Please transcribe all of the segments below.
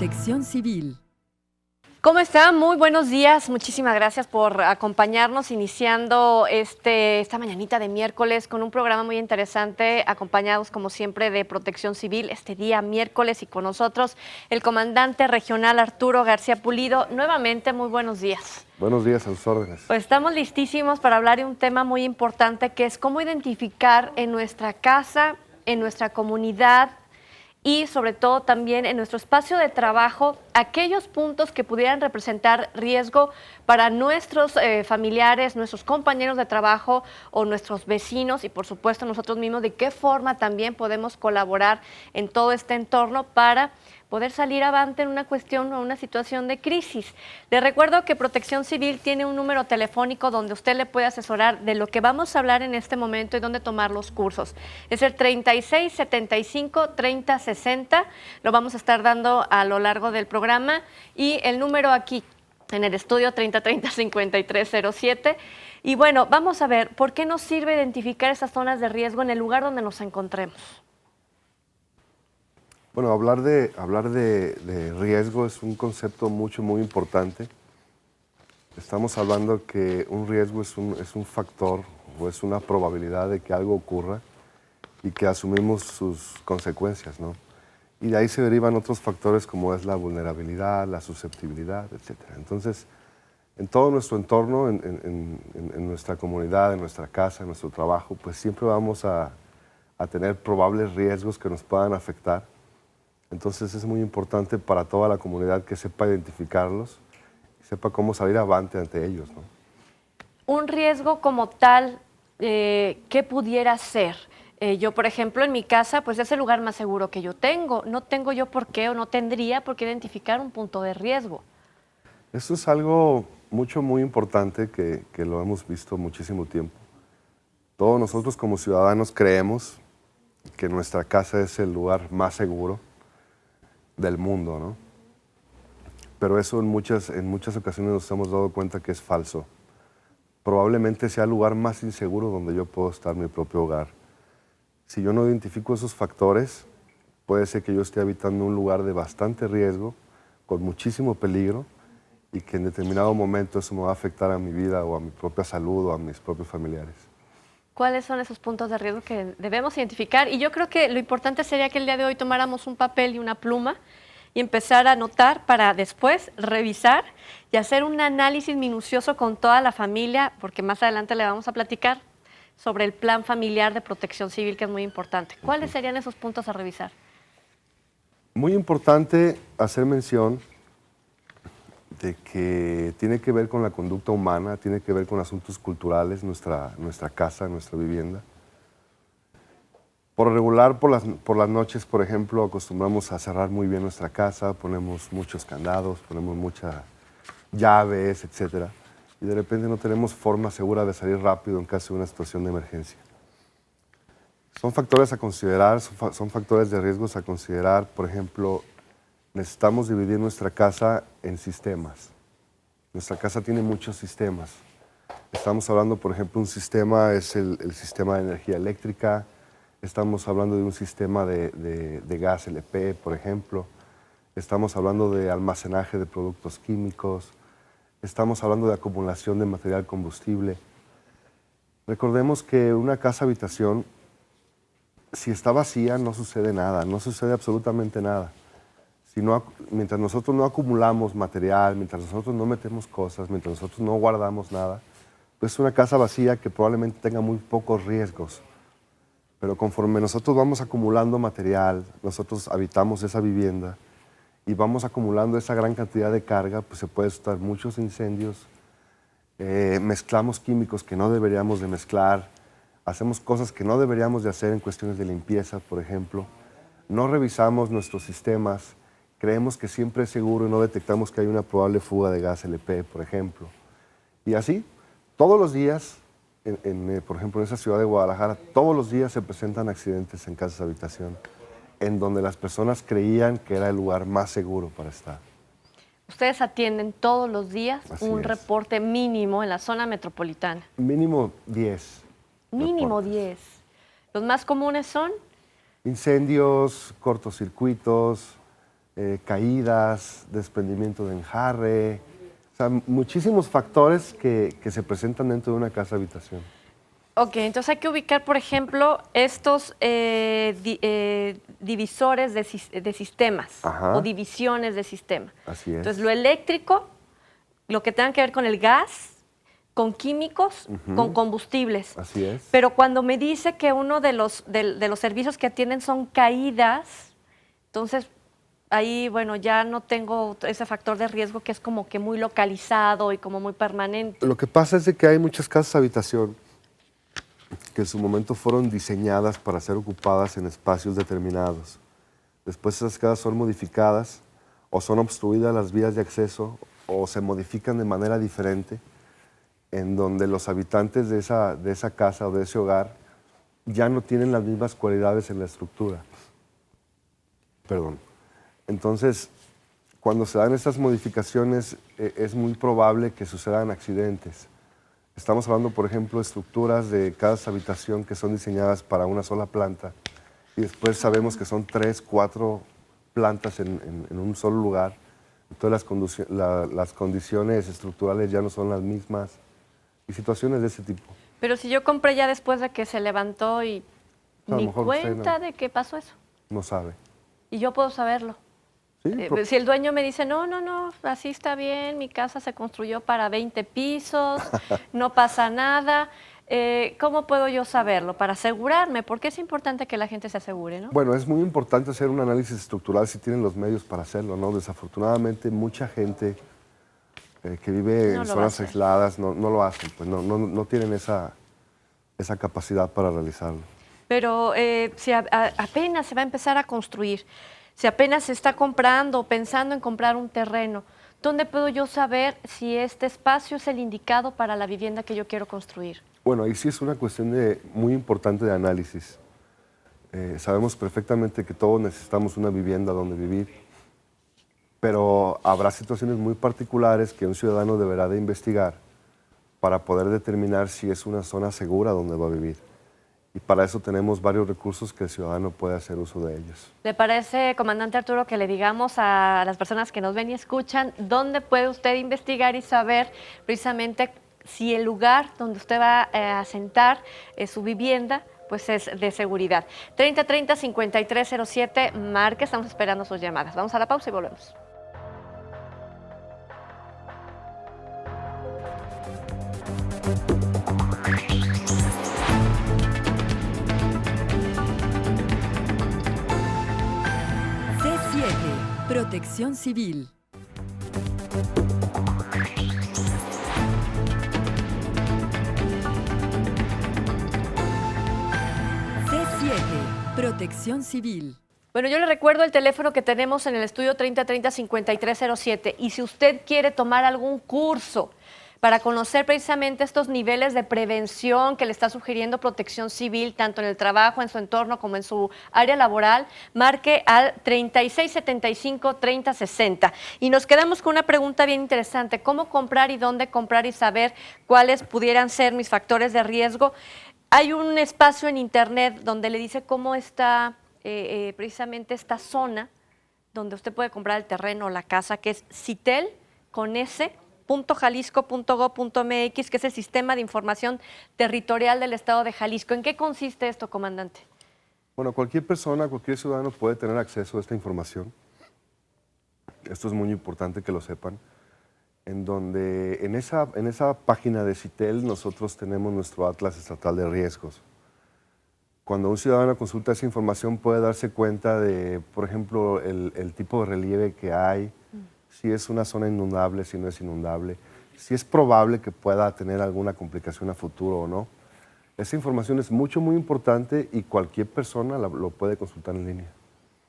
Protección Civil. ¿Cómo están? Muy buenos días. Muchísimas gracias por acompañarnos iniciando esta mañanita de miércoles con un programa muy interesante, acompañados como siempre de Protección Civil este día miércoles y con nosotros el comandante regional Arturo García Pulido. Nuevamente, muy buenos días. Buenos días, a sus órdenes. Pues estamos listísimos para hablar de un tema muy importante que es cómo identificar en nuestra casa, en nuestra comunidad, y sobre todo también en nuestro espacio de trabajo, aquellos puntos que pudieran representar riesgo para nuestros familiares, nuestros compañeros de trabajo o nuestros vecinos y por supuesto nosotros mismos, de qué forma también podemos colaborar en todo este entorno para poder salir avante en una cuestión o una situación de crisis. Les recuerdo que Protección Civil tiene un número telefónico donde usted le puede asesorar de lo que vamos a hablar en este momento y dónde tomar los cursos. Es el 36 75 30 60, lo vamos a estar dando a lo largo del programa y el número aquí en el estudio 30 30 53 07. Y bueno, vamos a ver, ¿por qué nos sirve identificar esas zonas de riesgo en el lugar donde nos encontremos? Bueno, hablar de riesgo es un concepto muy importante. Estamos hablando que un riesgo es un factor o es una probabilidad de que algo ocurra y que asumimos sus consecuencias, ¿no? Y de ahí se derivan otros factores como es la vulnerabilidad, la susceptibilidad, etc. Entonces, en todo nuestro entorno, en nuestra comunidad, en nuestra casa, en nuestro trabajo, pues siempre vamos a tener probables riesgos que nos puedan afectar. Entonces es muy importante para toda la comunidad que sepa identificarlos y sepa cómo salir avante ante ellos, ¿no? Un riesgo como tal, ¿qué pudiera ser? Yo, por ejemplo, en mi casa, pues es el lugar más seguro que yo tengo. No tengo yo por qué o no tendría por qué identificar un punto de riesgo. Esto es algo muy importante que lo hemos visto muchísimo tiempo. Todos nosotros como ciudadanos creemos que nuestra casa es el lugar más seguro del mundo, ¿no? Pero eso en muchas ocasiones nos hemos dado cuenta que es falso. Probablemente sea el lugar más inseguro donde yo puedo estar en mi propio hogar. Si yo no identifico esos factores, puede ser que yo esté habitando un lugar de bastante riesgo, con muchísimo peligro, y que en determinado momento eso me va a afectar a mi vida o a mi propia salud o a mis propios familiares. ¿Cuáles son esos puntos de riesgo que debemos identificar? Y yo creo que lo importante sería que el día de hoy tomáramos un papel y una pluma y empezar a anotar para después revisar y hacer un análisis minucioso con toda la familia, porque más adelante le vamos a platicar sobre el plan familiar de protección civil, que es muy importante. ¿Cuáles serían esos puntos a revisar? Muy importante hacer mención de que tiene que ver con la conducta humana, tiene que ver con asuntos culturales, nuestra casa, nuestra vivienda. Por regular, por las noches, por ejemplo, acostumbramos a cerrar muy bien nuestra casa, ponemos muchos candados, ponemos muchas llaves, etc. Y de repente no tenemos forma segura de salir rápido en caso de una situación de emergencia. Son factores a considerar, son factores de riesgos a considerar. Por ejemplo, necesitamos dividir nuestra casa en sistemas. Nuestra casa tiene muchos sistemas. Estamos hablando, por ejemplo, un sistema es el sistema de energía eléctrica. Estamos hablando de un sistema de gas LP, por ejemplo. Estamos hablando de almacenaje de productos químicos. Estamos hablando de acumulación de material combustible. Recordemos que una casa-habitación, si está vacía, no sucede nada, no sucede absolutamente nada. Mientras nosotros no acumulamos material, mientras nosotros no metemos cosas, mientras nosotros no guardamos nada, pues es una casa vacía que probablemente tenga muy pocos riesgos. Pero conforme nosotros vamos acumulando material, nosotros habitamos esa vivienda y vamos acumulando esa gran cantidad de carga, pues se pueden estar muchos incendios, mezclamos químicos que no deberíamos de mezclar, hacemos cosas que no deberíamos de hacer en cuestiones de limpieza, por ejemplo. No revisamos nuestros sistemas, creemos que siempre es seguro y no detectamos que hay una probable fuga de gas LP, por ejemplo. Y así, todos los días, por ejemplo, en esa ciudad de Guadalajara, todos los días se presentan accidentes en casas de habitación, en donde las personas creían que era el lugar más seguro para estar. Ustedes atienden todos los días un Así es. reporte mínimo en la zona metropolitana. Mínimo 10. Mínimo reportes. 10. Los más comunes son Incendios, cortocircuitos, caídas, desprendimiento de enjarre, o sea, muchísimos factores que se presentan dentro de una casa habitación. Ok, entonces hay que ubicar, por ejemplo, estos divisores de sistemas Ajá. o divisiones de sistema. Así es. Entonces, lo eléctrico, lo que tenga que ver con el gas, con químicos, con combustibles. Así es. Pero cuando me dice que uno de los servicios que atienden son caídas, entonces ahí, bueno, ya no tengo ese factor de riesgo que es como que muy localizado y como muy permanente. Lo que pasa es de que hay muchas casas habitación que en su momento fueron diseñadas para ser ocupadas en espacios determinados. Después esas casas son modificadas o son obstruidas las vías de acceso o se modifican de manera diferente, en donde los habitantes de esa casa o de ese hogar ya no tienen las mismas cualidades en la estructura. Perdón. Entonces, cuando se dan estas modificaciones, es muy probable que sucedan accidentes. Estamos hablando, por ejemplo, de estructuras de casas habitación que son diseñadas para una sola planta y después sabemos que son 3, 4 plantas en un solo lugar. Entonces las condiciones estructurales ya no son las mismas y situaciones de ese tipo. Pero si yo compré ya después de que se levantó y A lo ni mejor usted cuenta de que pasó eso. no sabe. Y yo puedo saberlo. ¿Sí? Si el dueño me dice, no, así está bien, mi casa se construyó para 20 pisos, no pasa nada, ¿cómo puedo yo saberlo? Para asegurarme, porque es importante que la gente se asegure, ¿no? Bueno, es muy importante hacer un análisis estructural si tienen los medios para hacerlo, ¿no? Desafortunadamente, mucha gente que vive No en lo va a zonas hacer. aisladas no lo hacen, pues no tienen esa capacidad para realizarlo. Pero si apenas se va a empezar a construir, si apenas se está comprando o pensando en comprar un terreno, ¿dónde puedo yo saber si este espacio es el indicado para la vivienda que yo quiero construir? Bueno, ahí sí es una cuestión muy importante de análisis. Sabemos perfectamente que todos necesitamos una vivienda donde vivir, pero habrá situaciones muy particulares que un ciudadano deberá de investigar para poder determinar si es una zona segura donde va a vivir. Y para eso tenemos varios recursos que el ciudadano puede hacer uso de ellos. ¿Le parece, comandante Arturo, que le digamos a las personas que nos ven y escuchan dónde puede usted investigar y saber precisamente si el lugar donde usted va a asentar su vivienda pues es de seguridad? 3030-5307, marque, estamos esperando sus llamadas. Vamos a la pausa y volvemos. C7, Protección Civil. C7, Protección Civil. Bueno, yo le recuerdo el teléfono que tenemos en el estudio 3030-5307 y si usted quiere tomar algún curso para conocer precisamente estos niveles de prevención que le está sugiriendo Protección Civil, tanto en el trabajo, en su entorno, como en su área laboral, marque al 3675-3060. Y nos quedamos con una pregunta bien interesante: ¿cómo comprar y dónde comprar y saber cuáles pudieran ser mis factores de riesgo? Hay un espacio en internet donde le dice cómo está precisamente esta zona donde usted puede comprar el terreno o la casa, que es citel con S. .jalisco.gov.mx, que es el Sistema de Información Territorial del Estado de Jalisco. ¿En qué consiste esto, comandante? Bueno, cualquier persona, cualquier ciudadano puede tener acceso a esta información. Esto es muy importante que lo sepan. En donde en esa página de Citel nosotros tenemos nuestro Atlas Estatal de Riesgos. Cuando un ciudadano consulta esa información puede darse cuenta de, por ejemplo, el tipo de relieve que hay, si es una zona inundable, si no es inundable, si es probable que pueda tener alguna complicación a futuro o no. Esa información es muy importante y cualquier persona lo puede consultar en línea.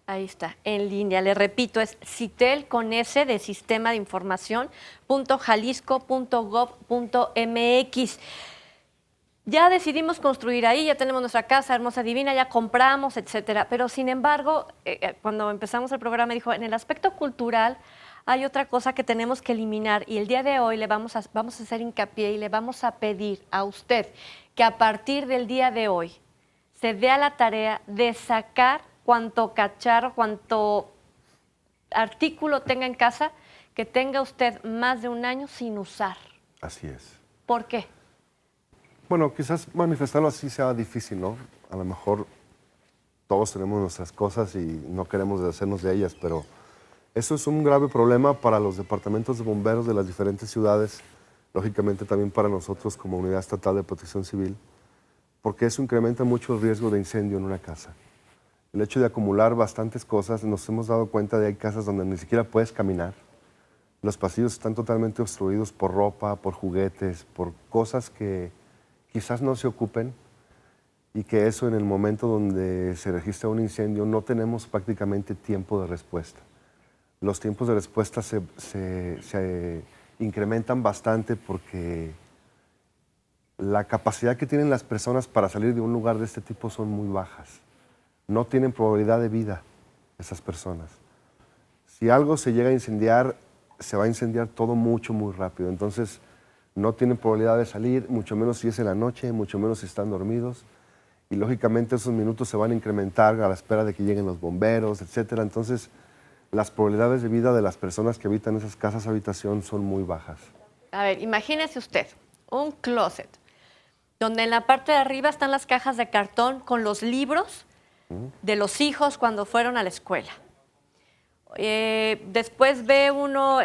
Ahí está, en línea. Le repito, es citel con S de Sistema de Información, .jalisco.gov.mx. Ya decidimos construir ahí, ya tenemos nuestra casa hermosa, divina, ya compramos, etcétera. Pero sin embargo, cuando empezamos el programa dijo, en el aspecto cultural hay otra cosa que tenemos que eliminar y el día de hoy le vamos a hacer hincapié y le vamos a pedir a usted que a partir del día de hoy se dé a la tarea de sacar cuanto cacharro, cuanto artículo tenga en casa que tenga usted más de un año sin usar. Así es. ¿Por qué? Bueno, quizás manifestarlo así sea difícil, ¿no? A lo mejor todos tenemos nuestras cosas y no queremos deshacernos de ellas, pero eso es un grave problema para los departamentos de bomberos de las diferentes ciudades, lógicamente también para nosotros como Unidad Estatal de Protección Civil, porque eso incrementa mucho el riesgo de incendio en una casa. El hecho de acumular bastantes cosas, nos hemos dado cuenta de que hay casas donde ni siquiera puedes caminar. Los pasillos están totalmente obstruidos por ropa, por juguetes, por cosas que quizás no se ocupen y que eso en el momento donde se registra un incendio no tenemos prácticamente tiempo de respuesta. Los tiempos de respuesta se incrementan bastante porque la capacidad que tienen las personas para salir de un lugar de este tipo son muy bajas. No tienen probabilidad de vida esas personas. Si algo se llega a incendiar, se va a incendiar todo mucho, muy rápido. Entonces, no tienen probabilidad de salir, mucho menos si es en la noche, mucho menos si están dormidos. Y lógicamente esos minutos se van a incrementar a la espera de que lleguen los bomberos, etcétera. Entonces, las probabilidades de vida de las personas que habitan esas casas habitación son muy bajas. A ver, imagínese usted un closet donde en la parte de arriba están las cajas de cartón con los libros de los hijos cuando fueron a la escuela. Después ve uno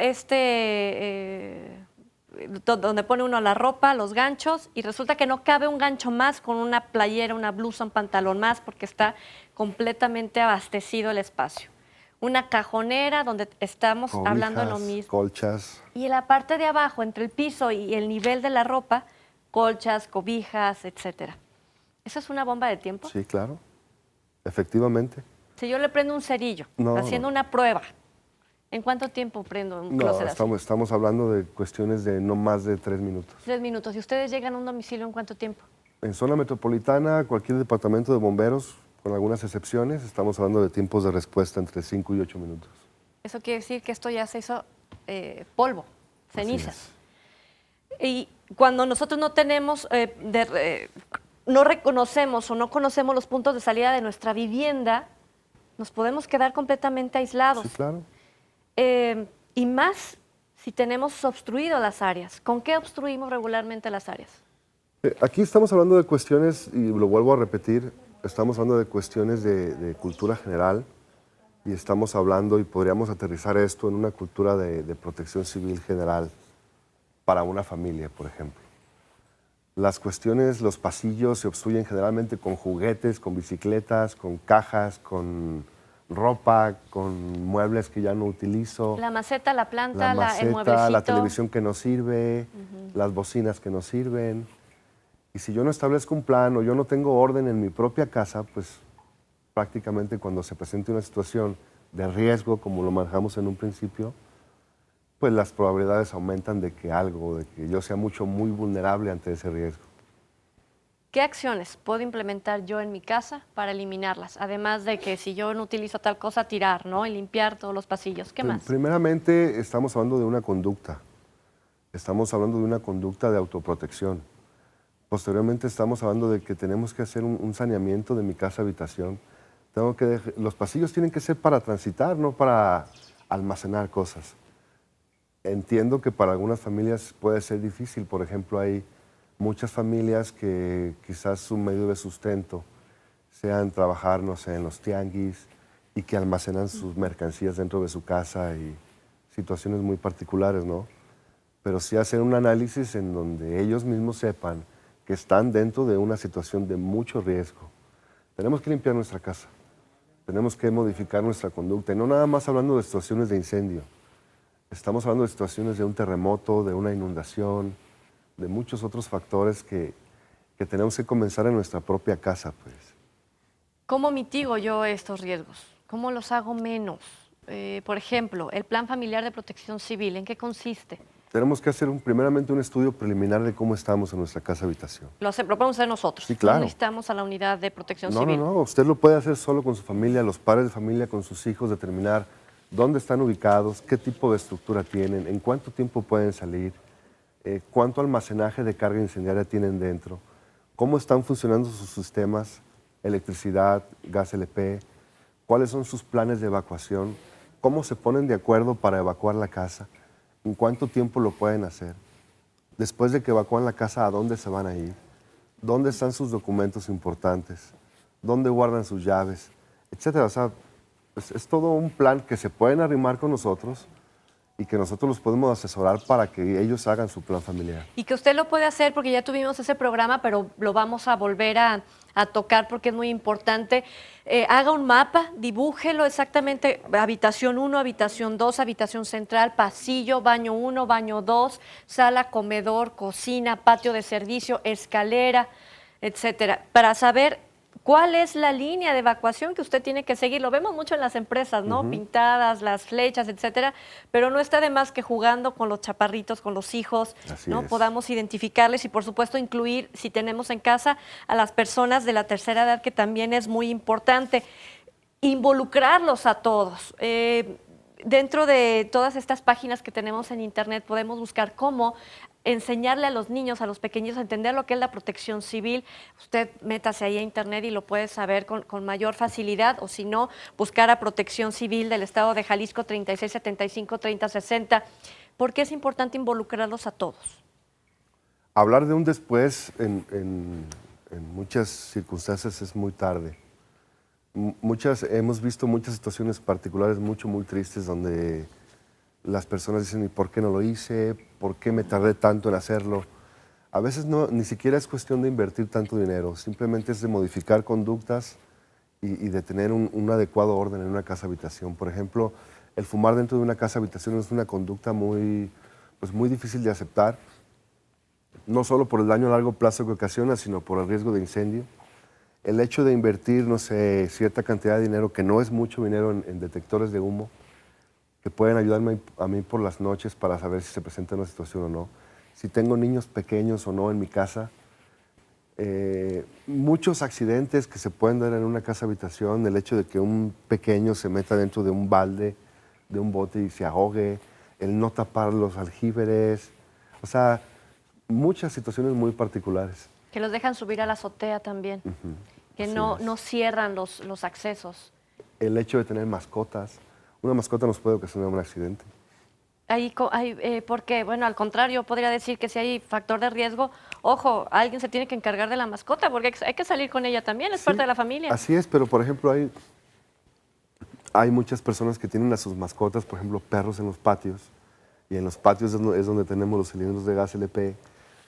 donde pone uno la ropa, los ganchos, y resulta que no cabe un gancho más con una playera, una blusa, un pantalón más, porque está completamente abastecido el espacio. Una cajonera donde estamos Cobijas, hablando de lo mismo. colchas. Y en la parte de abajo, entre el piso y el nivel de la ropa, colchas, cobijas, etcétera. ¿Eso es una bomba de tiempo? Sí, claro. Efectivamente. Si yo le prendo un cerillo, haciendo una prueba, ¿en cuánto tiempo prendo un closet así? Estamos hablando de cuestiones de no más de 3 minutos. 3 minutos. ¿Y ustedes llegan a un domicilio en cuánto tiempo? En zona metropolitana, cualquier departamento de bomberos, con algunas excepciones, estamos hablando de tiempos de respuesta entre 5 y 8 minutos. Eso quiere decir que esto ya se hizo polvo, cenizas. Y cuando nosotros no tenemos, no reconocemos o no conocemos los puntos de salida de nuestra vivienda, nos podemos quedar completamente aislados. Sí, claro. Y más si tenemos obstruido las áreas. ¿Con qué obstruimos regularmente las áreas? Aquí estamos hablando de cuestiones, y lo vuelvo a repetir, estamos hablando de cuestiones de cultura general y estamos hablando y podríamos aterrizar esto en una cultura de protección civil general para una familia, por ejemplo. Las cuestiones, los pasillos se obstruyen generalmente con juguetes, con bicicletas, con cajas, con ropa, con muebles que ya no utilizo. La maceta, la planta, el mueblecito. La televisión que no sirve, las bocinas que no sirven. Y si yo no establezco un plan o yo no tengo orden en mi propia casa, pues prácticamente cuando se presente una situación de riesgo, como lo manejamos en un principio, pues las probabilidades aumentan de que yo sea muy vulnerable ante ese riesgo. ¿Qué acciones puedo implementar yo en mi casa para eliminarlas? Además de que si yo no utilizo tal cosa, tirar, ¿no? Y limpiar todos los pasillos. ¿Qué más? Primeramente, estamos hablando de una conducta. Estamos hablando de una conducta de autoprotección. Posteriormente, estamos hablando de que tenemos que hacer un saneamiento de mi casa-habitación. Los pasillos tienen que ser para transitar, no para almacenar cosas. Entiendo que para algunas familias puede ser difícil. Por ejemplo, hay muchas familias que quizás su medio de sustento sean trabajar, no sé, en los tianguis y que almacenan sus mercancías dentro de su casa y situaciones muy particulares, ¿no? Pero sí hacer un análisis en donde ellos mismos sepan que están dentro de una situación de mucho riesgo. Tenemos que limpiar nuestra casa, tenemos que modificar nuestra conducta, y no nada más hablando de situaciones de incendio. Estamos hablando de situaciones de un terremoto, de una inundación, de muchos otros factores que tenemos que comenzar en nuestra propia casa, pues. ¿Cómo mitigo yo estos riesgos? ¿Cómo los hago menos? Por ejemplo, el Plan Familiar de Protección Civil, ¿en qué consiste? Tenemos que hacer primeramente un estudio preliminar de cómo estamos en nuestra casa-habitación. Lo podemos hacer nosotros. Sí, claro. No necesitamos a la unidad de protección No, civil. no, usted lo puede hacer solo con su familia, los padres de familia, con sus hijos, determinar dónde están ubicados, qué tipo de estructura tienen, en cuánto tiempo pueden salir, cuánto almacenaje de carga incendiaria tienen dentro, cómo están funcionando sus sistemas, electricidad, gas LP, cuáles son sus planes de evacuación, cómo se ponen de acuerdo para evacuar la casa, en cuánto tiempo lo pueden hacer, después de que evacúan la casa, a dónde se van a ir, dónde están sus documentos importantes, dónde guardan sus llaves, etcétera. O sea, es todo un plan que se pueden arrimar con nosotros y que nosotros los podemos asesorar para que ellos hagan su plan familiar. Y que usted lo puede hacer porque ya tuvimos ese programa, pero lo vamos a volver a tocar porque es muy importante. Haga un mapa, dibújelo exactamente, habitación 1, habitación 2, habitación central, pasillo, baño 1, baño 2, sala, comedor, cocina, patio de servicio, escalera, etcétera, para saber cuál es la línea de evacuación que usted tiene que seguir. Lo vemos mucho en las empresas, ¿no? Pintadas, las flechas, etcétera, pero no está de más que jugando con los chaparritos, con los hijos, Así ¿no? es. Podamos identificarles y, por supuesto, incluir, si tenemos en casa, a las personas de la tercera edad, que también es muy importante. Involucrarlos a todos. Dentro de todas estas páginas que tenemos en Internet podemos buscar cómo enseñarle a los niños, a los pequeños, a entender lo que es la protección civil. Usted métase ahí a Internet y lo puede saber con mayor facilidad, o si no, buscar a Protección Civil del Estado de Jalisco 3675-3060. ¿Por qué es importante involucrarlos a todos? Hablar de un después en muchas circunstancias es muy tarde. Hemos visto muchas situaciones particulares muy tristes donde las personas dicen, ¿y por qué no lo hice? ¿Por qué me tardé tanto en hacerlo? A veces ni siquiera es cuestión de invertir tanto dinero, simplemente es de modificar conductas y de tener un adecuado orden en una casa-habitación. Por ejemplo, el fumar dentro de una casa-habitación es una conducta muy difícil de aceptar, no solo por el daño a largo plazo que ocasiona, sino por el riesgo de incendio. El hecho de invertir, no sé, cierta cantidad de dinero, que no es mucho dinero, en detectores de humo, que pueden ayudarme a mí por las noches para saber si se presenta una situación o no. Si tengo niños pequeños o no en mi casa. Muchos accidentes que se pueden dar en una casa-habitación, el hecho de que un pequeño se meta dentro de un balde, de un bote y se ahogue, el no tapar los aljíberes, o sea, muchas situaciones muy particulares. Que los dejan subir a la azotea también, que Así no es. cierran los accesos. El hecho de tener mascotas. Una mascota nos puede ocasionar un accidente. ¿Por qué? Bueno, al contrario, podría decir que si hay factor de riesgo, ojo, alguien se tiene que encargar de la mascota, porque hay que salir con ella también, es Sí, parte de la familia. Así es, pero por ejemplo hay muchas personas que tienen a sus mascotas, por ejemplo, perros en los patios, y en los patios es donde tenemos los cilindros de gas LP.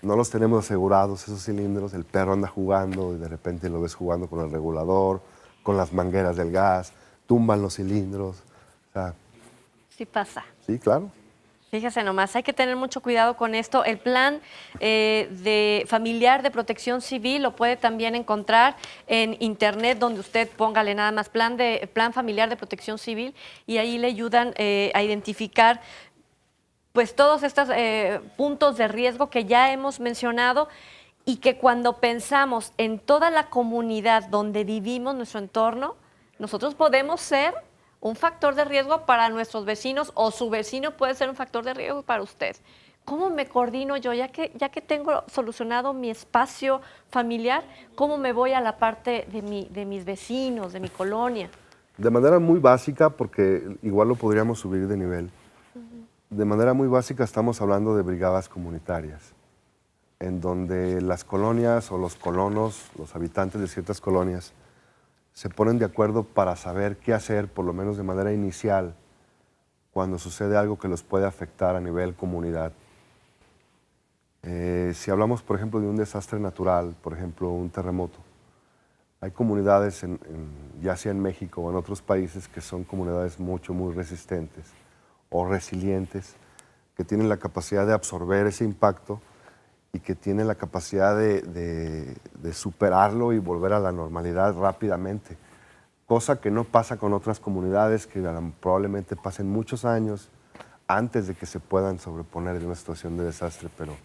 No los tenemos asegurados esos cilindros, el perro anda jugando y de repente lo ves jugando con el regulador, con las mangueras del gas, tumban los cilindros. O sea, Sí pasa. sí, claro. Fíjese nomás, hay que tener mucho cuidado con esto. El plan de familiar de protección civil lo puede también encontrar en Internet, donde usted póngale nada más plan familiar de protección civil, y ahí le ayudan a identificar pues todos estos puntos de riesgo que ya hemos mencionado, y que cuando pensamos en toda la comunidad donde vivimos, nuestro entorno, nosotros podemos ser un factor de riesgo para nuestros vecinos, o su vecino puede ser un factor de riesgo para usted. ¿Cómo me coordino yo? Ya que tengo solucionado mi espacio familiar, ¿cómo me voy a la parte de mis vecinos, de mi colonia? De manera muy básica, porque igual lo podríamos subir de nivel. De manera muy básica estamos hablando de brigadas comunitarias, en donde las colonias o los colonos, los habitantes de ciertas colonias, se ponen de acuerdo para saber qué hacer, por lo menos de manera inicial, cuando sucede algo que los puede afectar a nivel comunidad. Si hablamos, por ejemplo, de un desastre natural, por ejemplo, un terremoto, hay comunidades, ya sea en México o en otros países, que son comunidades muy resistentes o resilientes, que tienen la capacidad de absorber ese impacto y que tienen la capacidad de superarlo y volver a la normalidad rápidamente, cosa que no pasa con otras comunidades que probablemente pasen muchos años antes de que se puedan sobreponer en una situación de desastre. Pero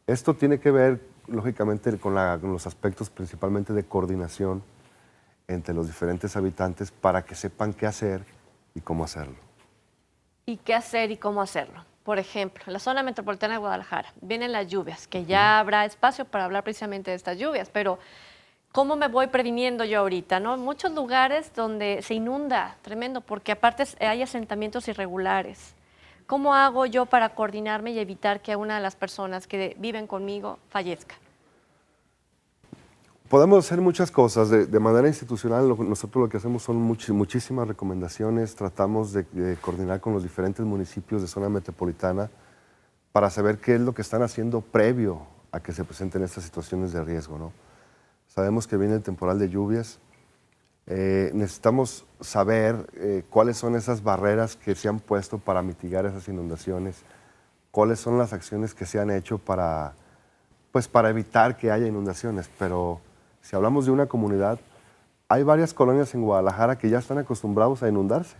esto tiene que ver, lógicamente, con los aspectos principalmente de coordinación entre los diferentes habitantes para que sepan qué hacer y cómo hacerlo. ¿Y qué hacer y cómo hacerlo? Por ejemplo, en la zona metropolitana de Guadalajara vienen las lluvias, que ya habrá espacio para hablar precisamente de estas lluvias, pero ¿Cómo me voy previniendo yo ahorita? ¿No? Muchos lugares donde se inunda, tremendo, porque aparte hay asentamientos irregulares. ¿Cómo hago yo para coordinarme y evitar que una de las personas que viven conmigo fallezca? Podemos hacer muchas cosas. De manera institucional, nosotros lo que hacemos son muchísimas recomendaciones. Tratamos de coordinar con los diferentes municipios de zona metropolitana para saber qué es lo que están haciendo previo a que se presenten estas situaciones de riesgo, ¿no? Sabemos que viene el temporal de lluvias. Necesitamos saber cuáles son esas barreras que se han puesto para mitigar esas inundaciones, cuáles son las acciones que se han hecho pues, para evitar que haya inundaciones. Pero si hablamos de una comunidad, hay varias colonias en Guadalajara que ya están acostumbrados a inundarse.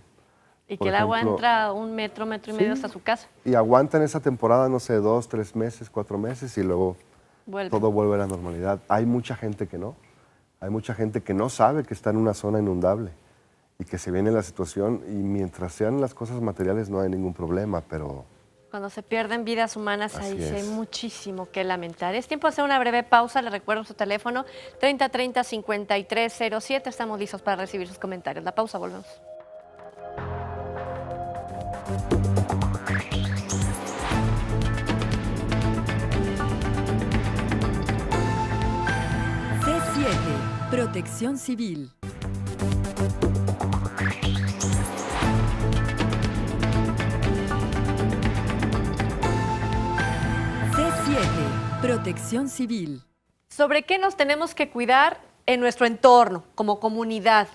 Y Por que el agua ejemplo, entra un metro, metro y medio hasta su casa. Y aguantan esa temporada, no sé, 2, 3 meses, 4 meses y luego Vuelve. todo vuelve a la normalidad. Hay mucha gente que no. Hay mucha gente que no sabe que está en una zona inundable y que se viene la situación y mientras sean las cosas materiales no hay ningún problema, pero... Cuando se pierden vidas humanas, Así ahí sí hay es. muchísimo que lamentar. Es tiempo de hacer una breve pausa. Le recuerdo su teléfono 3030-5307. Estamos listos para recibir sus comentarios. La pausa, volvemos. C7, Protección Civil. C7, Protección Civil. ¿Sobre qué nos tenemos que cuidar en nuestro entorno, como comunidad?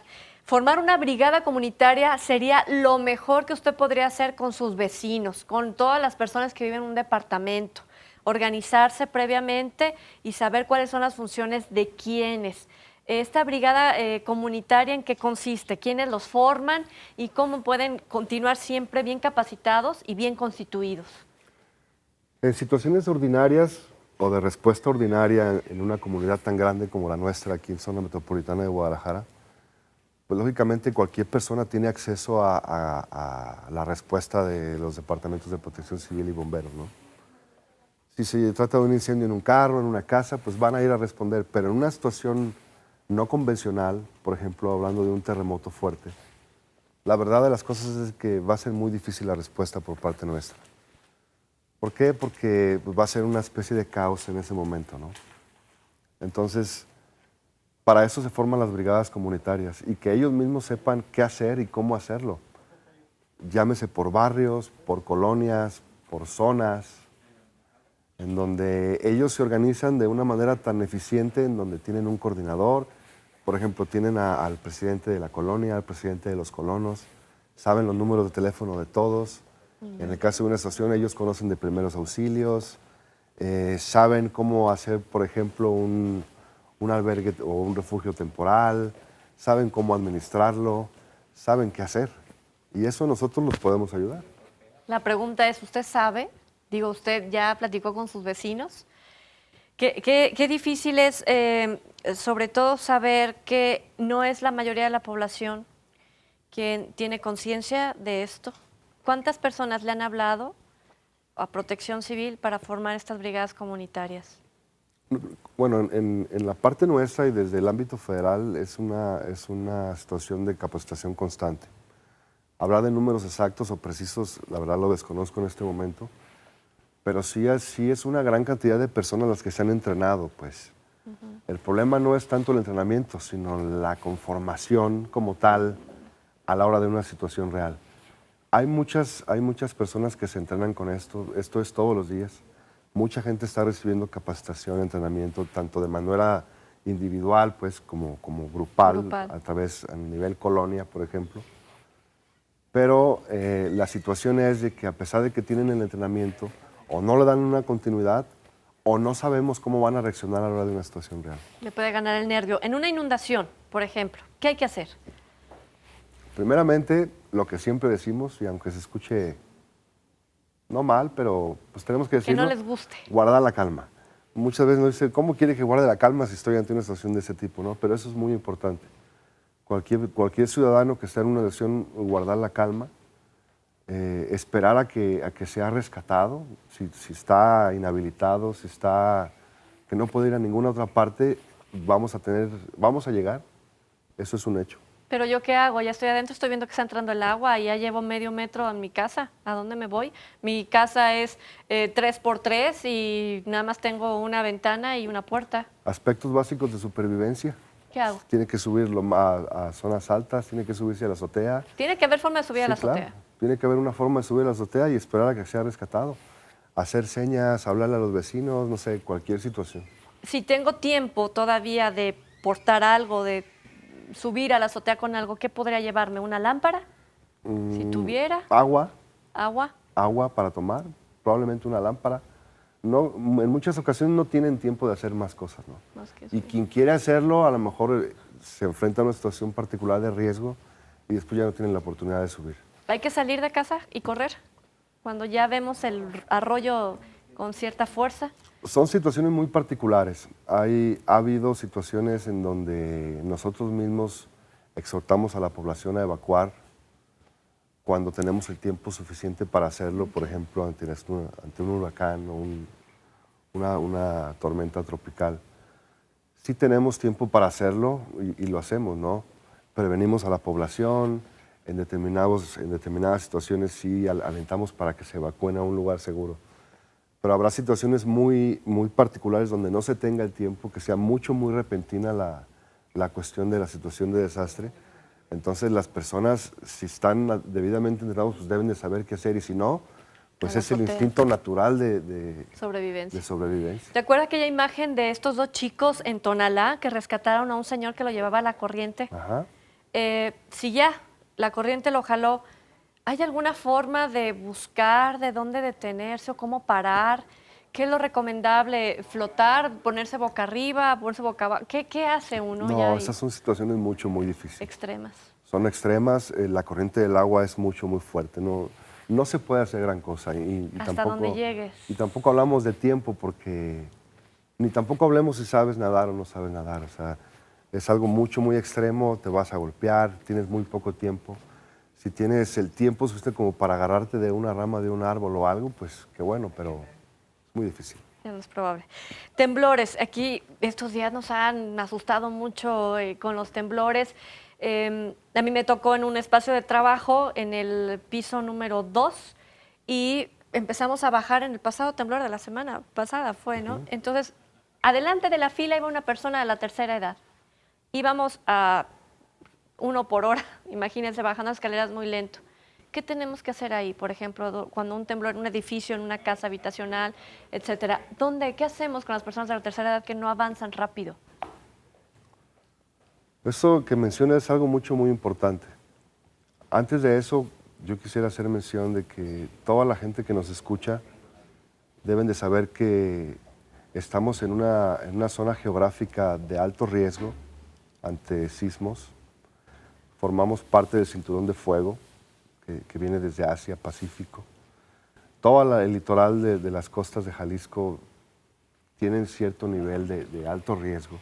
Formar una brigada comunitaria sería lo mejor que usted podría hacer con sus vecinos, con todas las personas que viven en un departamento. Organizarse previamente y saber cuáles son las funciones de quiénes. Esta brigada comunitaria, ¿en qué consiste? ¿Quiénes los forman y cómo pueden continuar siempre bien capacitados y bien constituidos? En situaciones ordinarias o de respuesta ordinaria en una comunidad tan grande como la nuestra aquí en zona metropolitana de Guadalajara, pues lógicamente cualquier persona tiene acceso a la respuesta de los departamentos de protección civil y bomberos, ¿no? Si se trata de un incendio en un carro, en una casa, pues van a ir a responder, pero en una situación no convencional, por ejemplo, hablando de un terremoto fuerte, la verdad de las cosas es que va a ser muy difícil la respuesta por parte nuestra. ¿Por qué? Porque pues, va a ser una especie de caos en ese momento, ¿no? Entonces, para eso se forman las brigadas comunitarias y que ellos mismos sepan qué hacer y cómo hacerlo. Llámese por barrios, por colonias, por zonas, en donde ellos se organizan de una manera tan eficiente, en donde tienen un coordinador, por ejemplo, tienen al presidente de la colonia, al presidente de los colonos, saben los números de teléfono de todos. En el caso de una estación, ellos conocen de primeros auxilios, saben cómo hacer, por ejemplo, un albergue o un refugio temporal, saben cómo administrarlo, saben qué hacer. Y eso nosotros los podemos ayudar. La pregunta es, ¿usted sabe? Digo, usted ya platicó con sus vecinos. Qué difícil es, sobre todo, saber que no es la mayoría de la población quien tiene conciencia de esto. ¿Cuántas personas le han hablado a Protección Civil para formar estas brigadas comunitarias? Bueno, en la parte nuestra y desde el ámbito federal es una situación de capacitación constante. Hablar de números exactos o precisos, la verdad lo desconozco en este momento, pero sí es una gran cantidad de personas las que se han entrenado, pues. El problema no es tanto el entrenamiento, sino la conformación como tal a la hora de una situación real. Hay muchas personas que se entrenan con esto es todos los días. Mucha gente está recibiendo capacitación, entrenamiento, tanto de manera individual, pues, como grupal, a nivel colonia, por ejemplo. Pero la situación es de que a pesar de que tienen el entrenamiento, o no le dan una continuidad, o no sabemos cómo van a reaccionar a la hora de una situación real. Le puede ganar el nervio. En una inundación, por ejemplo, ¿qué hay que hacer? Primeramente, lo que siempre decimos, y aunque se escuche no mal, pero pues tenemos que decirlo. Que no les guste. Guardar la calma. Muchas veces nos dicen, ¿cómo quiere que guarde la calma si estoy ante una situación de ese tipo? ¿No? Pero eso es muy importante. Cualquier ciudadano que esté en una situación, guardar la calma, esperar a que sea rescatado, si está inhabilitado, que no puede ir a ninguna otra parte, vamos a llegar, eso es un hecho. Pero ¿yo qué hago? Ya estoy adentro, estoy viendo que está entrando el agua y ya llevo medio metro en mi casa. ¿A dónde me voy? Mi casa es 3x3 y nada más tengo una ventana y una puerta. Aspectos básicos de supervivencia. ¿Qué hago? Tiene que subirlo a zonas altas, tiene que subirse a la azotea. Tiene que haber forma de subir a la Claro. azotea. Tiene que haber una forma de subir a la azotea y esperar a que sea rescatado. Hacer señas, hablarle a los vecinos, no sé, cualquier situación. Si tengo tiempo todavía de portar algo, de subir a la azotea con algo, ¿qué podría llevarme? ¿Una lámpara? Si tuviera. Agua Agua. para tomar, probablemente una lámpara. No, en muchas ocasiones no tienen tiempo de hacer más cosas, ¿no? Más que Y eso. quien quiere hacerlo, a lo mejor se enfrenta a una situación particular de riesgo y después ya no tienen la oportunidad de subir. Hay que salir de casa y correr. Cuando ya vemos el arroyo con cierta fuerza. Son situaciones muy particulares. Ha habido situaciones en donde nosotros mismos exhortamos a la población a evacuar cuando tenemos el tiempo suficiente para hacerlo, por ejemplo, ante un huracán o una tormenta tropical. Sí tenemos tiempo para hacerlo y lo hacemos, ¿no? Prevenimos a la población, en determinadas situaciones sí alentamos para que se evacúen a un lugar seguro. Pero habrá situaciones muy, muy particulares donde no se tenga el tiempo, que sea muy repentina la cuestión de la situación de desastre. Entonces las personas, si están debidamente entrenados, pues deben de saber qué hacer y si no, pues A la es el azotea. instinto natural de Sobrevivencia. sobrevivencia. ¿Te acuerdas aquella imagen de estos dos chicos en Tonalá que rescataron a un señor que lo llevaba a la corriente? Ajá. Si ya la corriente lo jaló, ¿hay alguna forma de buscar de dónde detenerse o cómo parar? ¿Qué es lo recomendable? ¿Flotar? ¿Ponerse boca arriba? ¿Ponerse boca abajo? ¿Qué hace uno ya No, ahí? esas son situaciones muy difíciles. Extremas. Son extremas, la corriente del agua es muy fuerte, no se puede hacer gran cosa. Y Hasta tampoco, donde llegues. Y tampoco hablamos de tiempo porque, ni tampoco hablemos si sabes nadar o no sabes nadar. O sea, es algo muy extremo, te vas a golpear, tienes muy poco tiempo. Si tienes el tiempo suficiente como para agarrarte de una rama de un árbol o algo, pues qué bueno, pero es muy difícil. Ya no es probable. Temblores. Aquí estos días nos han asustado mucho con los temblores. A mí me tocó en un espacio de trabajo en el piso número 2 y empezamos a bajar en el pasado temblor de la semana pasada fue, ¿no? Entonces, adelante de la fila iba una persona de la tercera edad. Íbamos a 1 por hora, imagínense, bajando escaleras muy lento. ¿Qué tenemos que hacer ahí, por ejemplo, cuando un temblor en un edificio, en una casa habitacional, etcétera? ¿Qué hacemos con las personas de la tercera edad que no avanzan rápido? Eso que mencionas es algo muy importante. Antes de eso, yo quisiera hacer mención de que toda la gente que nos escucha deben de saber que estamos en una zona geográfica de alto riesgo ante sismos. Formamos parte del cinturón de fuego que viene desde Asia, Pacífico. Todo el litoral de las costas de Jalisco tienen cierto nivel de alto riesgo,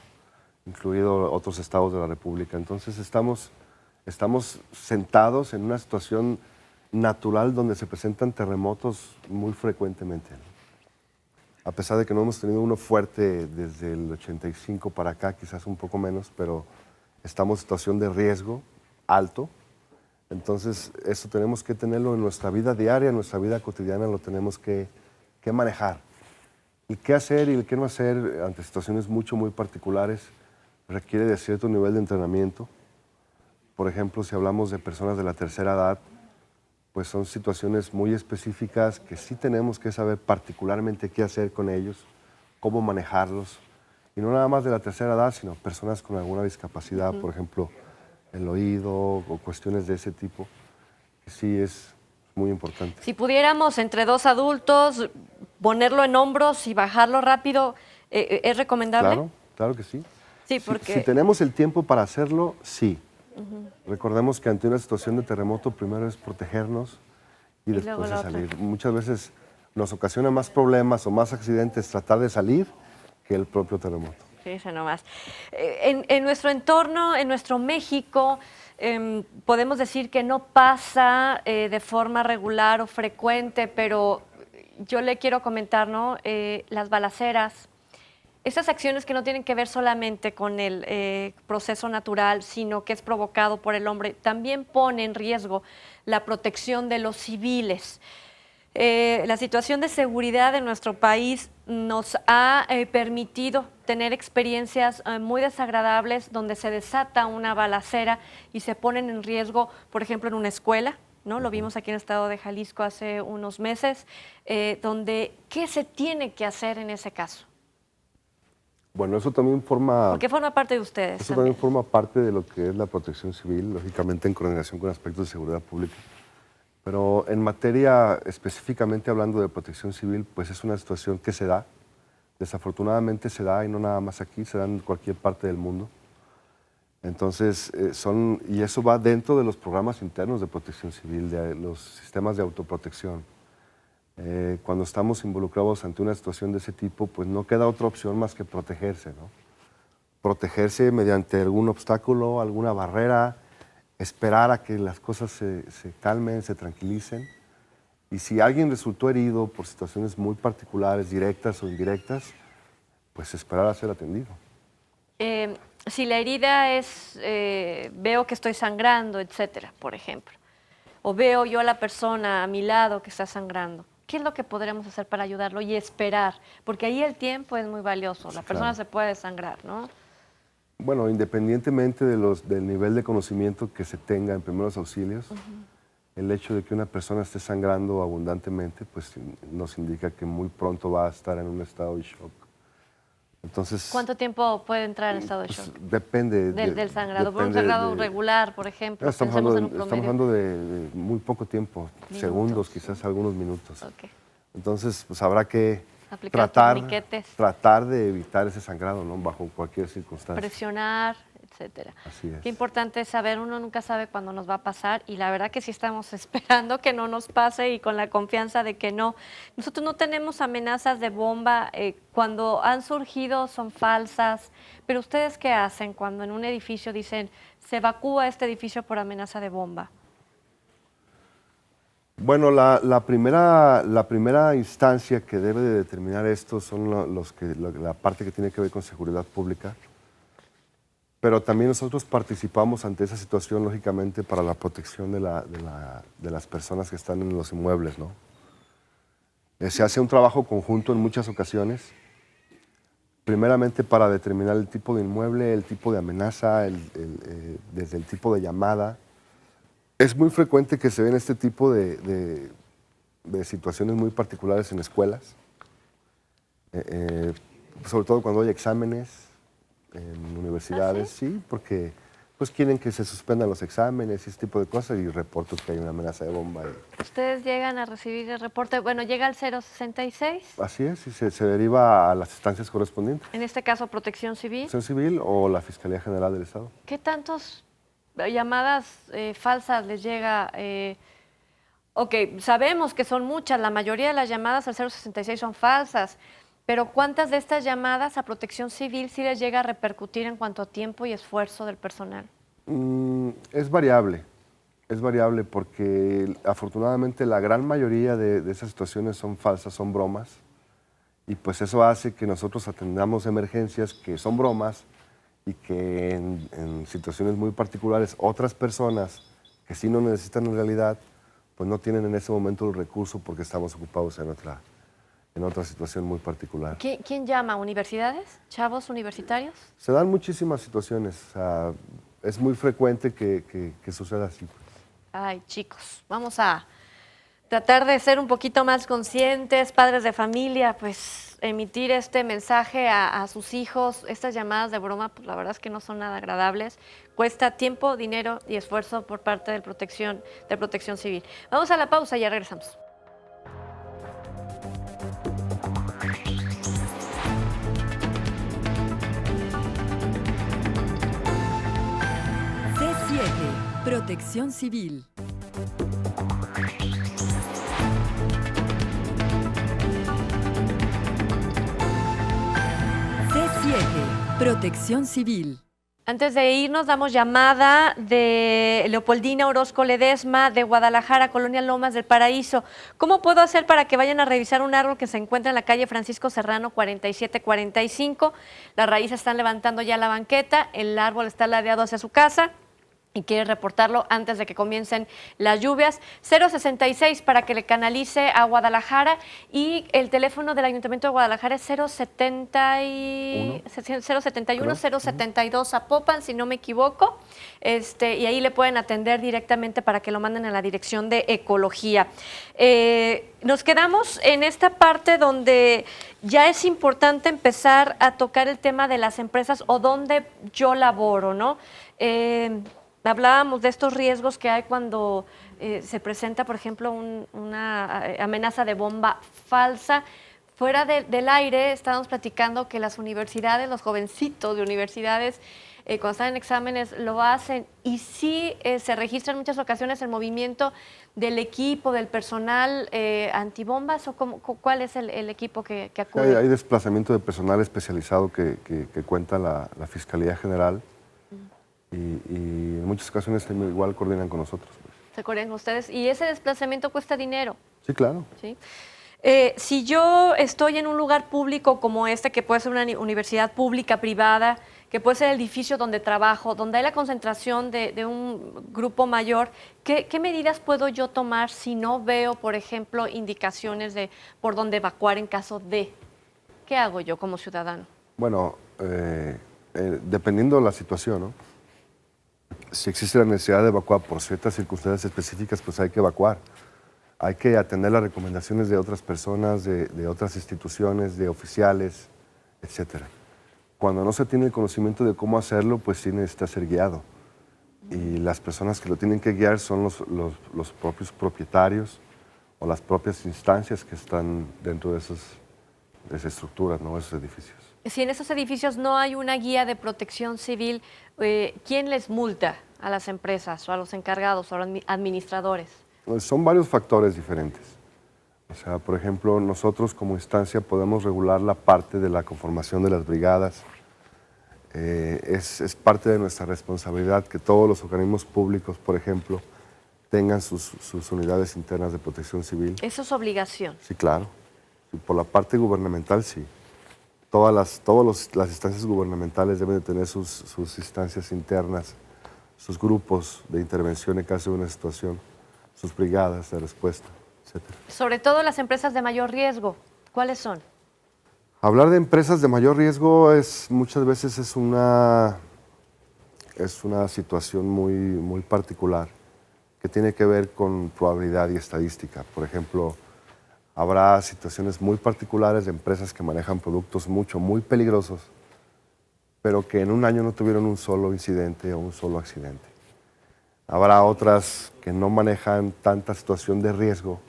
incluido otros estados de la República. Entonces estamos sentados en una situación natural donde se presentan terremotos muy frecuentemente, ¿no? A pesar de que no hemos tenido uno fuerte desde el 85 para acá, quizás un poco menos, pero estamos en situación de riesgo alto. Entonces, eso tenemos que tenerlo en nuestra vida diaria, en nuestra vida cotidiana, lo tenemos que manejar. El qué hacer y el qué no hacer ante situaciones muy particulares requiere de cierto nivel de entrenamiento. Por ejemplo, si hablamos de personas de la tercera edad, pues son situaciones muy específicas que sí tenemos que saber particularmente qué hacer con ellos, cómo manejarlos. Y no nada más de la tercera edad, sino personas con alguna discapacidad, por ejemplo, el oído o cuestiones de ese tipo, que sí es muy importante. Si pudiéramos entre dos adultos ponerlo en hombros y bajarlo rápido, ¿es recomendable? Claro que sí. Sí, porque... Si tenemos el tiempo para hacerlo, sí. Recordemos que ante una situación de terremoto primero es protegernos y luego después la es otra. salir. Muchas veces nos ocasiona más problemas o más accidentes tratar de salir que el propio terremoto. Fíjese nomás. En nuestro entorno, en nuestro México, podemos decir que no pasa de forma regular o frecuente, pero yo le quiero comentar, ¿no? Las balaceras, Estas acciones que no tienen que ver solamente con el proceso natural, sino que es provocado por el hombre, también pone en riesgo la protección de los civiles. La situación de seguridad de nuestro país nos ha permitido tener experiencias muy desagradables donde se desata una balacera y se ponen en riesgo, por ejemplo, en una escuela, ¿no? Lo vimos aquí en el estado de Jalisco hace unos meses, donde ¿qué se tiene que hacer en ese caso? Bueno, eso también forma... Porque forma parte de ustedes. Eso también forma parte de lo que es la protección civil, lógicamente en coordinación con aspectos de seguridad pública. Pero en materia específicamente hablando de protección civil, pues es una situación que se da, desafortunadamente se da y no nada más aquí, se da en cualquier parte del mundo. Entonces, y eso va dentro de los programas internos de protección civil, de los sistemas de autoprotección. Cuando estamos involucrados ante una situación de ese tipo, pues no queda otra opción más que protegerse, ¿no? Protegerse mediante algún obstáculo, alguna barrera, esperar a que las cosas se calmen, se tranquilicen. Y si alguien resultó herido por situaciones muy particulares, directas o indirectas, pues esperar a ser atendido. Si la herida es, veo que estoy sangrando, etcétera, por ejemplo, o veo yo a la persona a mi lado que está sangrando, ¿qué es lo que podremos hacer para ayudarlo y esperar? Porque ahí el tiempo es muy valioso, la persona se puede desangrar, ¿no? Bueno, independientemente del nivel de conocimiento que se tenga en primeros auxilios, el hecho de que una persona esté sangrando abundantemente, pues nos indica que muy pronto va a estar en un estado de shock. Entonces, ¿cuánto tiempo puede entrar en estado de shock? Depende del sangrado. Por un sangrado regular, por ejemplo, estamos hablando de muy poco tiempo, Minutos. Segundos, quizás algunos minutos. Okay. Entonces, pues habrá que aplicar tratar de evitar ese sangrado, ¿no? Bajo cualquier circunstancia. Presionar, etcétera. Así es. Qué importante es saber, uno nunca sabe cuándo nos va a pasar y la verdad que sí estamos esperando que no nos pase y con la confianza de que no. Nosotros no tenemos amenazas de bomba, cuando han surgido son falsas, pero ¿ustedes qué hacen cuando en un edificio dicen se evacúa este edificio por amenaza de bomba? Bueno, la primera instancia que debe de determinar esto son la parte que tiene que ver con seguridad pública. Pero también nosotros participamos ante esa situación, lógicamente, para la protección de las personas que están en los inmuebles, ¿no? Se hace un trabajo conjunto en muchas ocasiones, primeramente para determinar el tipo de inmueble, el tipo de amenaza, desde el tipo de llamada. Es muy frecuente que se ven este tipo de situaciones muy particulares en escuelas, sobre todo cuando hay exámenes, en universidades, ¿sí? Porque pues quieren que se suspendan los exámenes y ese tipo de cosas y reportan que hay una amenaza de bomba. ¿Ustedes llegan a recibir el reporte? Bueno, llega al 066. Así es, y se deriva a las instancias correspondientes. En este caso, Protección Civil. Protección Civil o la Fiscalía General del Estado. ¿Qué tantas llamadas falsas les llega? Ok, sabemos que son muchas, la mayoría de las llamadas al 066 son falsas, pero ¿cuántas de estas llamadas a Protección Civil sí les llega a repercutir en cuanto a tiempo y esfuerzo del personal? Es variable porque afortunadamente la gran mayoría de esas situaciones son falsas, son bromas, y pues eso hace que nosotros atendamos emergencias que son bromas y que en situaciones muy particulares otras personas que sí no necesitan en realidad, pues no tienen en ese momento el recurso porque estamos ocupados en otra situación muy particular. ¿Quién llama? ¿Universidades? ¿Chavos universitarios? Se dan muchísimas situaciones. O sea, es muy frecuente que suceda así. Ay, chicos, vamos a tratar de ser un poquito más conscientes, padres de familia, pues emitir este mensaje a sus hijos. Estas llamadas de broma, pues la verdad es que no son nada agradables. Cuesta tiempo, dinero y esfuerzo por parte de Protección Civil. Vamos a la pausa y ya regresamos. Protección Civil. C7. Protección Civil. Antes de irnos, damos llamada de Leopoldina Orozco Ledesma, de Guadalajara, Colonia Lomas del Paraíso. ¿Cómo puedo hacer para que vayan a revisar un árbol que se encuentra en la calle Francisco Serrano 4745? Las raíces están levantando ya la banqueta, el árbol está ladeado hacia su casa y quiere reportarlo antes de que comiencen las lluvias. 066 para que le canalice a Guadalajara, y el teléfono del Ayuntamiento de Guadalajara es 071 072 Zapopan, si no me equivoco, y ahí le pueden atender directamente para que lo manden a la Dirección de Ecología. Nos quedamos en esta parte donde ya es importante empezar a tocar el tema de las empresas o donde yo laboro, ¿no? Hablábamos de estos riesgos que hay cuando se presenta, por ejemplo, una amenaza de bomba falsa. Fuera del aire estábamos platicando que las universidades, los jovencitos de universidades, cuando están en exámenes lo hacen, y sí se registra en muchas ocasiones el movimiento del equipo, del personal antibombas, o ¿cuál es el equipo que acude? Hay desplazamiento de personal especializado que cuenta la Fiscalía General. Y en muchas ocasiones igual coordinan con nosotros. Se coordinan con ustedes. ¿Y ese desplazamiento cuesta dinero? Sí, claro. ¿Sí? Si yo estoy en un lugar público como este, que puede ser una universidad pública, privada, que puede ser el edificio donde trabajo, donde hay la concentración de un grupo mayor, ¿qué medidas puedo yo tomar si no veo, por ejemplo, indicaciones de por dónde evacuar en caso de? ¿Qué hago yo como ciudadano? Bueno, dependiendo de la situación, ¿no? Si existe la necesidad de evacuar por ciertas circunstancias específicas, pues hay que evacuar. Hay que atender las recomendaciones de otras personas, de otras instituciones, de oficiales, etc. Cuando no se tiene el conocimiento de cómo hacerlo, pues sí necesita ser guiado. Y las personas que lo tienen que guiar son los propios propietarios o las propias instancias que están dentro de esas estructuras, ¿no? Esos edificios. Si en esos edificios no hay una guía de protección civil, ¿quién les multa a las empresas o a los encargados o a los administradores? Pues son varios factores diferentes. O sea, por ejemplo, nosotros como instancia podemos regular la parte de la conformación de las brigadas. Es parte de nuestra responsabilidad que todos los organismos públicos, por ejemplo, tengan sus unidades internas de protección civil. ¿Eso es obligación? Sí, claro. Y por la parte gubernamental, sí. Todas las instancias gubernamentales deben de tener sus instancias internas, sus grupos de intervención en caso de una situación, sus brigadas de respuesta, etc. Sobre todo las empresas de mayor riesgo, ¿cuáles son? Hablar de empresas de mayor riesgo muchas veces es una situación muy particular que tiene que ver con probabilidad y estadística. Por ejemplo, habrá situaciones muy particulares de empresas que manejan productos muy peligrosos, pero que en un año no tuvieron un solo incidente o un solo accidente. Habrá otras que no manejan tanta situación de riesgo,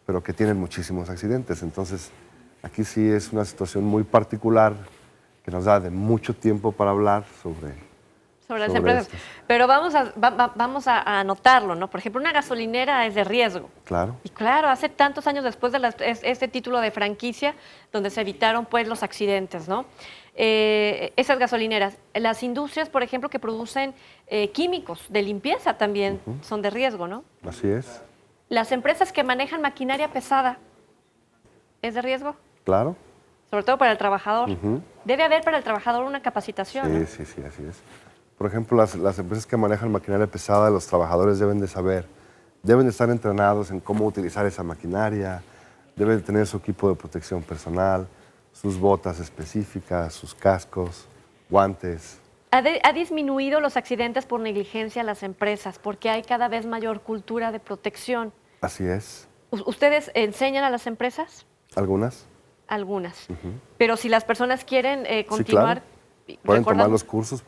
pero que tienen muchísimos accidentes. Entonces, aquí sí es una situación muy particular que nos da de mucho tiempo para hablar sobre las empresas. Estas. Pero vamos a anotarlo, ¿no? Por ejemplo, una gasolinera es de riesgo. Claro. Y claro, hace tantos años después de este título de franquicia, donde se evitaron pues los accidentes, ¿no? Esas gasolineras. Las industrias, por ejemplo, que producen químicos de limpieza también son de riesgo, ¿no? Así es. Las empresas que manejan maquinaria pesada, ¿es de riesgo? Claro. Sobre todo para el trabajador. Debe haber para el trabajador una capacitación, ¿no? Sí, así es. Por ejemplo, las empresas que manejan maquinaria pesada, los trabajadores deben de saber, deben de estar entrenados en cómo utilizar esa maquinaria, deben de tener su equipo de protección personal, sus botas específicas, sus cascos, guantes. ¿Ha disminuido los accidentes por negligencia en las empresas porque hay cada vez mayor cultura de protección? Así es. ¿Ustedes enseñan a las empresas? Algunas. Algunas. Pero si las personas quieren continuar... Sí, claro. Pueden tomar los cursos,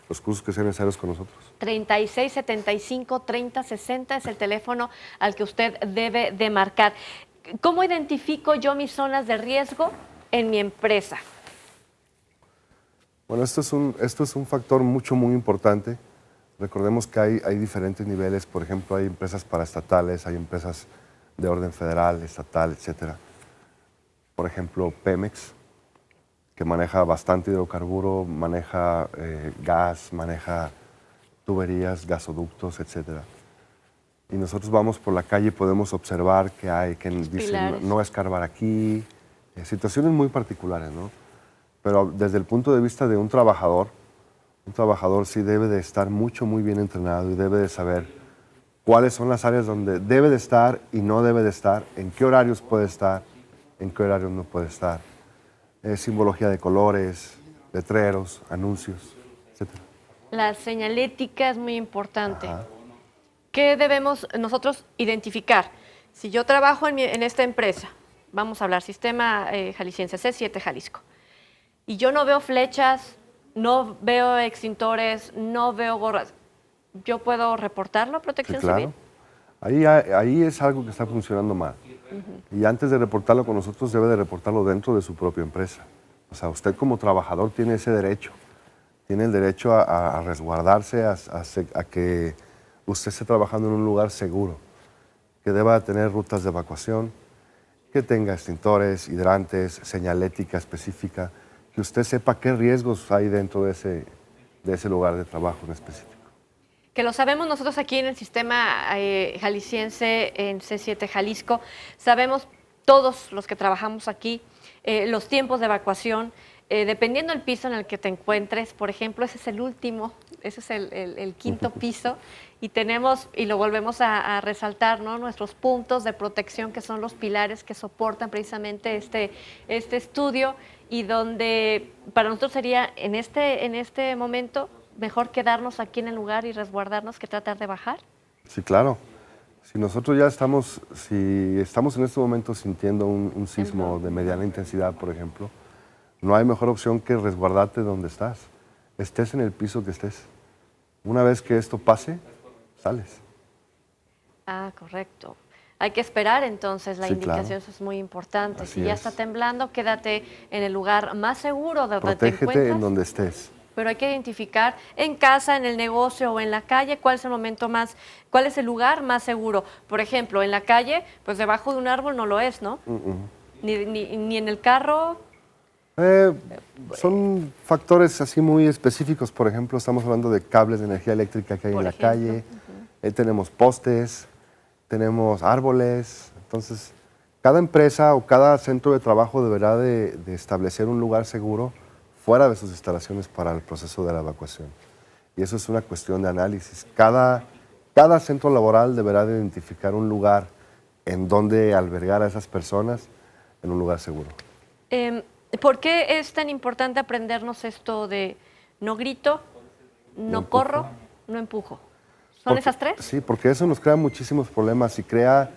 los cursos que sean necesarios con nosotros. 3675-3060 es el teléfono al que usted debe de marcar. ¿Cómo identifico yo mis zonas de riesgo en mi empresa? Bueno, esto es un factor muy importante. Recordemos que hay diferentes niveles. Por ejemplo, hay empresas paraestatales, hay empresas de orden federal, estatal, etc. Por ejemplo, Pemex que maneja bastante hidrocarburo, maneja gas, maneja tuberías, gasoductos, etcétera. Y nosotros vamos por la calle y podemos observar que hay, que dicen pilares. no escarbar aquí, situaciones muy particulares, ¿no? Pero desde el punto de vista de un trabajador sí debe de estar muy bien entrenado y debe de saber cuáles son las áreas donde debe de estar y no debe de estar, en qué horarios puede estar, en qué horarios no puede estar. Simbología de colores, letreros, anuncios, etc. La señalética es muy importante. Ajá. ¿Qué debemos nosotros identificar? Si yo trabajo en esta empresa, vamos a hablar Sistema Jalisciense, C7 Jalisco, y yo no veo flechas, no veo extintores, no veo gorras, ¿yo puedo reportarlo a Protección Sí, claro. Civil? Ahí es algo que está funcionando mal. Y antes de reportarlo con nosotros, debe de reportarlo dentro de su propia empresa. O sea, usted como trabajador tiene ese derecho. Tiene el derecho a resguardarse, a que usted esté trabajando en un lugar seguro, que deba tener rutas de evacuación, que tenga extintores, hidrantes, señalética específica, que usted sepa qué riesgos hay dentro de ese lugar de trabajo en específico. Que lo sabemos nosotros aquí en el Sistema Jalisciense, en C7 Jalisco, sabemos todos los que trabajamos aquí, los tiempos de evacuación, dependiendo del piso en el que te encuentres. Por ejemplo, ese es el último, ese es el quinto piso, y tenemos, y lo volvemos a resaltar, ¿no?, nuestros puntos de protección, que son los pilares que soportan precisamente este estudio, y donde para nosotros sería en este momento mejor quedarnos aquí en el lugar y resguardarnos que tratar de bajar. Sí, claro. Si nosotros ya estamos en este momento sintiendo un sismo de mediana intensidad, por ejemplo, no hay mejor opción que resguardarte donde estás. Estés en el piso que estés. Una vez que esto pase, sales. Ah, correcto. Hay que esperar entonces, la Sí, indicación, claro. eso es muy importante. Así Si ya es. está temblando, quédate en el lugar más seguro de donde te Protégete encuentras. en donde estés. Pero hay que identificar en casa, en el negocio o en la calle cuál es cuál es el lugar más seguro. Por ejemplo, en la calle, pues debajo de un árbol no lo es, ¿no? Ni en el carro. Son factores así muy específicos. Por ejemplo, estamos hablando de cables de energía eléctrica que hay en Por la ejemplo. calle. Tenemos postes, tenemos árboles. Entonces, cada empresa o cada centro de trabajo deberá de establecer un lugar seguro fuera de sus instalaciones para el proceso de la evacuación. Y eso es una cuestión de análisis. Cada centro laboral deberá de identificar un lugar en donde albergar a esas personas en un lugar seguro. ¿Por qué es tan importante aprendernos esto de no grito, no empujo. corro, no empujo? ¿Son esas tres? Sí, porque eso nos crea muchísimos problemas y crea,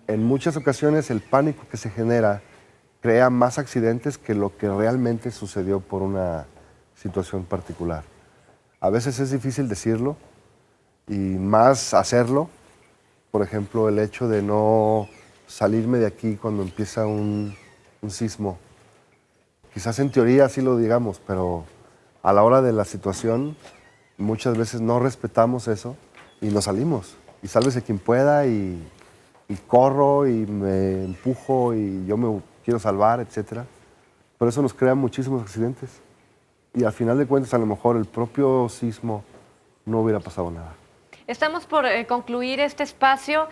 en muchas ocasiones, el pánico que se genera crea más accidentes que lo que realmente sucedió por una situación particular. A veces es difícil decirlo y más hacerlo. Por ejemplo, el hecho de no salirme de aquí cuando empieza un sismo. Quizás en teoría sí lo digamos, pero a la hora de la situación muchas veces no respetamos eso y nos salimos. Y sálvese quien pueda y corro y me empujo y yo me quiero salvar, etc. Pero eso nos crea muchísimos accidentes. Y al final de cuentas, a lo mejor el propio sismo no hubiera pasado nada. Estamos por concluir este espacio.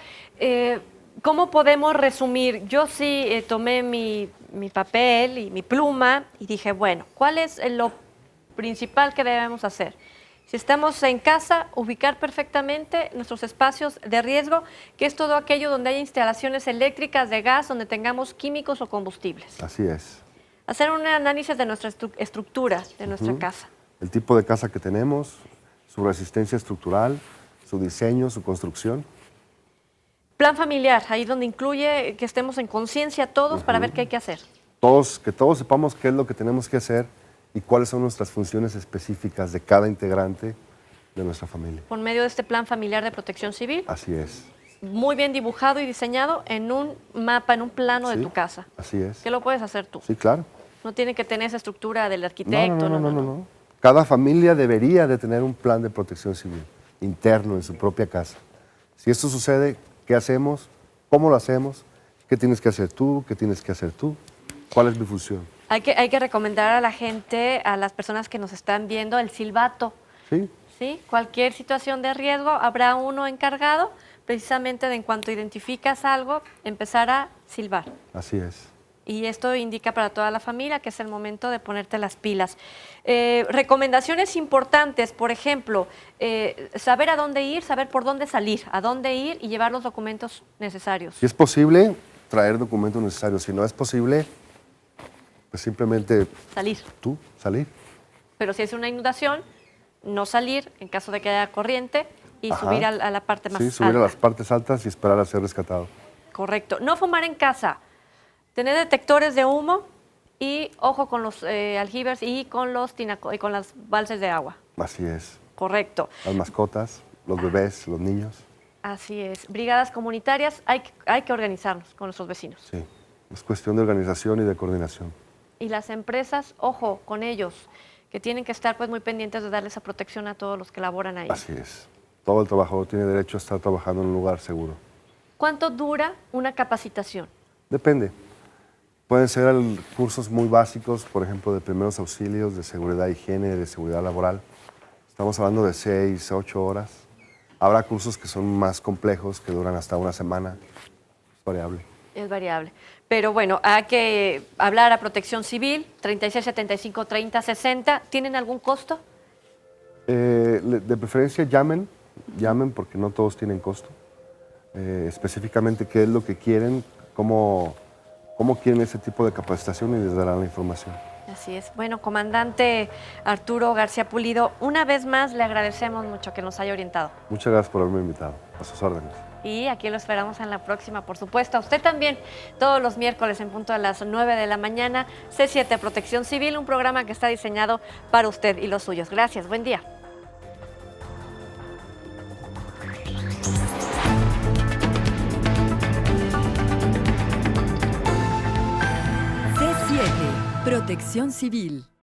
¿Cómo podemos resumir? Yo sí tomé mi papel y mi pluma y dije, bueno, ¿cuál es lo principal que debemos hacer? Si estamos en casa, ubicar perfectamente nuestros espacios de riesgo, que es todo aquello donde hay instalaciones eléctricas, de gas, donde tengamos químicos o combustibles. Así es. Hacer un análisis de nuestra estructura, de nuestra casa. El tipo de casa que tenemos, su resistencia estructural, su diseño, su construcción. Plan familiar, ahí donde incluye que estemos en conciencia todos para ver qué hay que hacer. Que todos sepamos qué es lo que tenemos que hacer y cuáles son nuestras funciones específicas de cada integrante de nuestra familia. Por medio de este plan familiar de protección civil, Así es. muy bien dibujado y diseñado en un mapa, en un plano Sí, de tu casa. Así es. ¿Qué lo puedes hacer tú? Sí, claro. No tiene que tener esa estructura del arquitecto. No. Cada familia debería de tener un plan de protección civil interno en su propia casa. Si esto sucede, ¿qué hacemos? ¿Cómo lo hacemos? ¿Qué tienes que hacer tú? ¿Qué tienes que hacer tú? ¿Cuál es mi función? Hay que recomendar a la gente, a las personas que nos están viendo, el silbato. Sí, ¿Sí? Cualquier situación de riesgo, habrá uno encargado precisamente de en cuanto identificas algo, empezar a silbar. así es. Y esto indica para toda la familia que es el momento de ponerte las pilas. Recomendaciones importantes, por ejemplo, saber a dónde ir, saber por dónde salir, a dónde ir y llevar los documentos necesarios. Si es posible, traer documentos necesarios. Si no es posible, pues simplemente Salir. tú salir. Pero si es una inundación, no salir en caso de que haya corriente y Ajá. subir a la parte más Sí, subir alta. a las partes altas y esperar a ser rescatado. Correcto. No fumar en casa. Tener detectores de humo y ojo con los aljibes y con y con las balsas de agua. Así es. Correcto. Las mascotas, los bebés, los niños. Así es. Brigadas comunitarias, hay que organizarnos con nuestros vecinos. Sí. Es cuestión de organización y de coordinación. Y las empresas, ojo con ellos, que tienen que estar pues muy pendientes de darle esa protección a todos los que laboran ahí. Así es. Todo el trabajador tiene derecho a estar trabajando en un lugar seguro. ¿Cuánto dura una capacitación? Depende. Pueden ser cursos muy básicos, por ejemplo, de primeros auxilios, de seguridad e higiene, de seguridad laboral. Estamos hablando de 6 a 8 horas. Habrá cursos que son más complejos, que duran hasta una semana. Es variable. Es variable. Pero bueno, hay que hablar a Protección Civil, 36 75 30 60. ¿Tienen algún costo? De preferencia llamen porque no todos tienen costo. Específicamente qué es lo que quieren, cómo quieren ese tipo de capacitación y les darán la información. Así es. Bueno, comandante Arturo García Pulido, una vez más le agradecemos mucho que nos haya orientado. Muchas gracias por haberme invitado. A sus órdenes. Y aquí lo esperamos en la próxima, por supuesto. A usted también, todos los miércoles en punto de las 9 de la mañana, C7 Protección Civil, un programa que está diseñado para usted y los suyos. Gracias, buen día. C7 Protección Civil.